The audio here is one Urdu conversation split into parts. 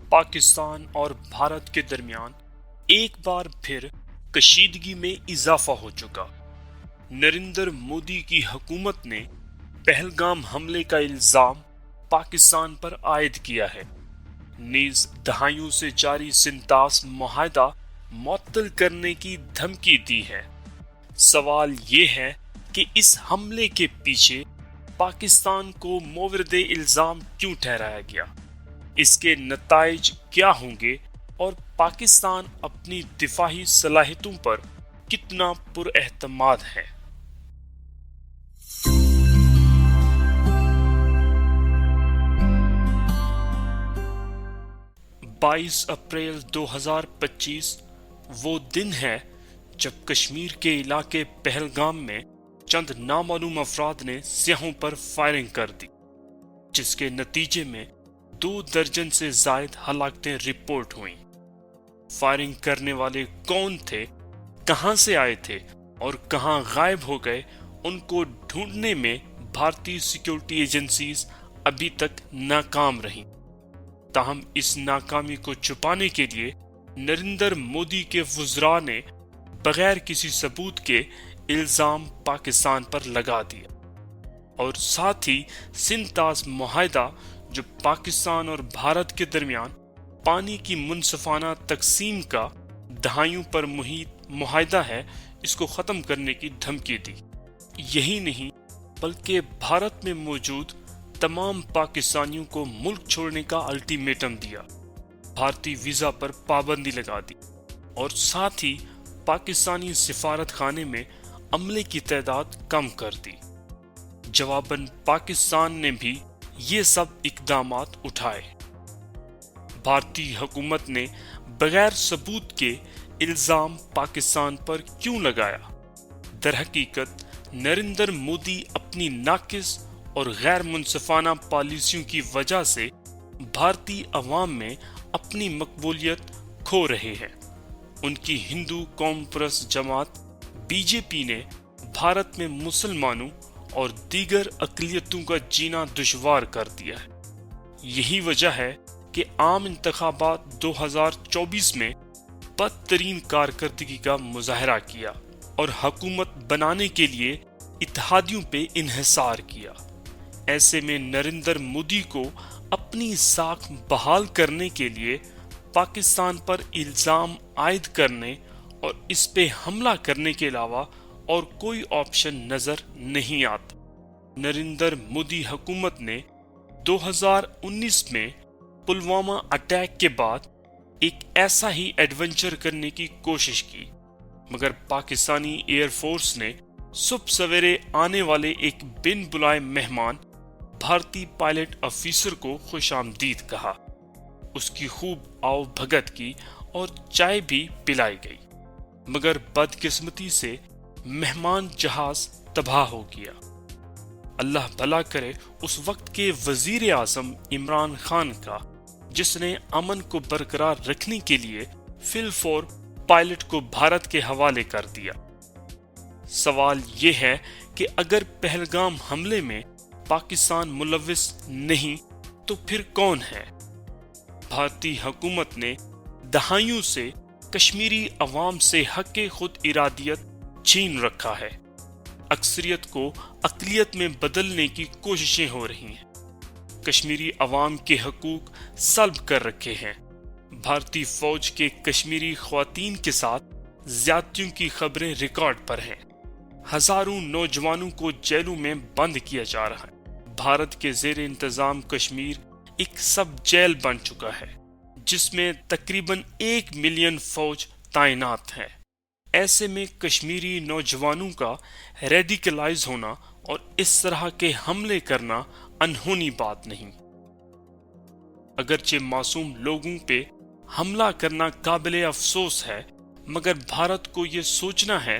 پاکستان اور بھارت کے درمیان ایک بار پھر کشیدگی میں اضافہ ہو چکا۔ نریندر مودی کی حکومت نے پہلگام حملے کا الزام پاکستان پر عائد کیا ہے، نیز دہائیوں سے جاری سنتاس معاہدہ معطل کرنے کی دھمکی دی ہے۔ سوال یہ ہے کہ اس حملے کے پیچھے پاکستان کو مورد الزام کیوں ٹھہرایا گیا، اس کے نتائج کیا ہوں گے اور پاکستان اپنی دفاعی صلاحیتوں پر کتنا پر اعتماد ہے۔ 22 اپریل 2025 وہ دن ہے جب کشمیر کے علاقے پہلگام میں چند نامعلوم افراد نے سیاحوں پر فائرنگ کر دی، جس کے نتیجے میں 2 درجن سے زائد ہلاکتیں رپورٹ ہوئیں۔ فائرنگ کرنے والے کون تھے، کہاں سے آئے تھے اور کہاں غائب ہو گئے، ان کو ڈھونڈنے میں بھارتی سیکیورٹی ایجنسیز ابھی تک ناکام رہیں۔ تاہم اس ناکامی کو چھپانے کے لیے نریندر مودی کے وزراء نے بغیر کسی ثبوت کے الزام پاکستان پر لگا دیا، اور ساتھ ہی سنتاس معاہدہ جو پاکستان اور بھارت کے درمیان پانی کی منصفانہ تقسیم کا دہائیوں پر محیط معاہدہ ہے، اس کو ختم کرنے کی دھمکی دی۔ یہی نہیں بلکہ بھارت میں موجود تمام پاکستانیوں کو ملک چھوڑنے کا الٹیمیٹم دیا، بھارتی ویزا پر پابندی لگا دی، اور ساتھ ہی پاکستانی سفارت خانے میں عملے کی تعداد کم کر دی۔ جواباً پاکستان نے بھی یہ سب اقدامات اٹھائے۔ بھارتی حکومت نے بغیر ثبوت کے الزام پاکستان پر کیوں لگایا؟ در حقیقت نریندر مودی اپنی ناقص اور غیر منصفانہ پالیسیوں کی وجہ سے بھارتی عوام میں اپنی مقبولیت کھو رہے ہیں۔ ان کی ہندو قوم پرست جماعت بی جے پی نے بھارت میں مسلمانوں اور دیگر اقلیتوں کا جینا دشوار کر دیا ہے۔ یہی وجہ ہے کہ عام انتخابات 2024 میں بدترین کارکردگی کا مظاہرہ کیا اور حکومت بنانے کے لیے اتحادیوں پہ انحصار کیا۔ ایسے میں نریندر مودی کو اپنی ساکھ بحال کرنے کے لیے پاکستان پر الزام عائد کرنے اور اس پہ حملہ کرنے کے علاوہ اور کوئی آپشن نظر نہیں آتا۔ نریندر مودی حکومت نے 2019 میں پلوامہ اٹیک کے بعد ایک ایسا ہی ایڈونچر کرنے کی کوشش کی، مگر پاکستانی ایئر فورس نے صبح سویرے آنے والے ایک بن بلائے مہمان بھارتی پائلٹ آفیسر کو خوش آمدید کہا، اس کی خوب آؤ بھگت کی اور چائے بھی پلائی گئی، مگر بدقسمتی سے مہمان جہاز تباہ ہو گیا۔ اللہ بھلا کرے اس وقت کے وزیر اعظم عمران خان کا، جس نے امن کو برقرار رکھنے کے لیے فی الفور پائلٹ کو بھارت کے حوالے کر دیا۔ سوال یہ ہے کہ اگر پہلگام حملے میں پاکستان ملوث نہیں تو پھر کون ہے؟ بھارتی حکومت نے دہائیوں سے کشمیری عوام سے حق خود ارادیت چھین رکھا ہے۔ اکثریت کو اقلیت میں بدلنے کی کوششیں ہو رہی ہیں، کشمیری عوام کے حقوق سلب کر رکھے ہیں۔ بھارتی فوج کے کشمیری خواتین کے ساتھ زیادتیوں کی خبریں ریکارڈ پر ہیں، ہزاروں نوجوانوں کو جیلوں میں بند کیا جا رہا ہے۔ بھارت کے زیر انتظام کشمیر ایک سب جیل بن چکا ہے، جس میں تقریباً 1 ملین فوج تعینات ہے۔ ایسے میں کشمیری نوجوانوں کا ریڈیکلائز ہونا اور اس طرح کے حملے کرنا انہونی بات نہیں۔ اگرچہ معصوم لوگوں پہ حملہ کرنا قابل افسوس ہے، مگر بھارت کو یہ سوچنا ہے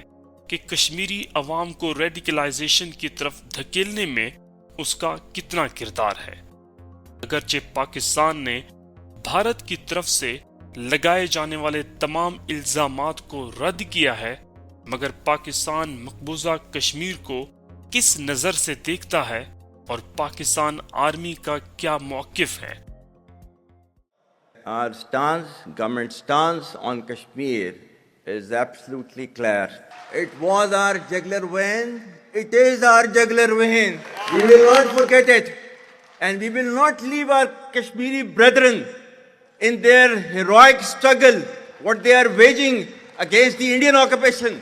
کہ کشمیری عوام کو ریڈیکلائزیشن کی طرف دھکیلنے میں اس کا کتنا کردار ہے۔ اگرچہ پاکستان نے بھارت کی طرف سے لگائے جانے والے تمام الزامات کو رد کیا ہے، مگر پاکستان مقبوضہ کشمیر کو کس نظر سے دیکھتا ہے اور پاکستان آرمی کا کیا موقف ہے؟ our stance, government stance on Kashmir is absolutely clear. It was our jugular vein. It is our jugular vein. We will not forget it. And we will not leave our Kashmiri brethren in their heroic struggle, what they are waging against the Indian occupation.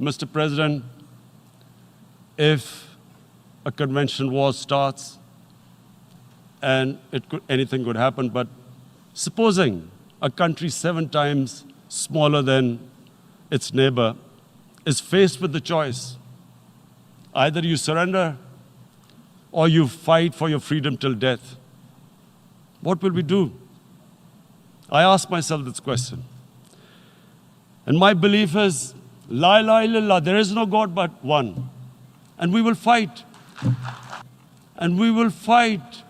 Mr. President, if a convention war starts, and anything could happen, but supposing a country 7 times smaller than its neighbor is faced with the choice, either you surrender or you fight for your freedom till death, what will we do? I ask myself this question. And my belief is, La ilaha illallah, there is no God but one. And we will fight. And we will fight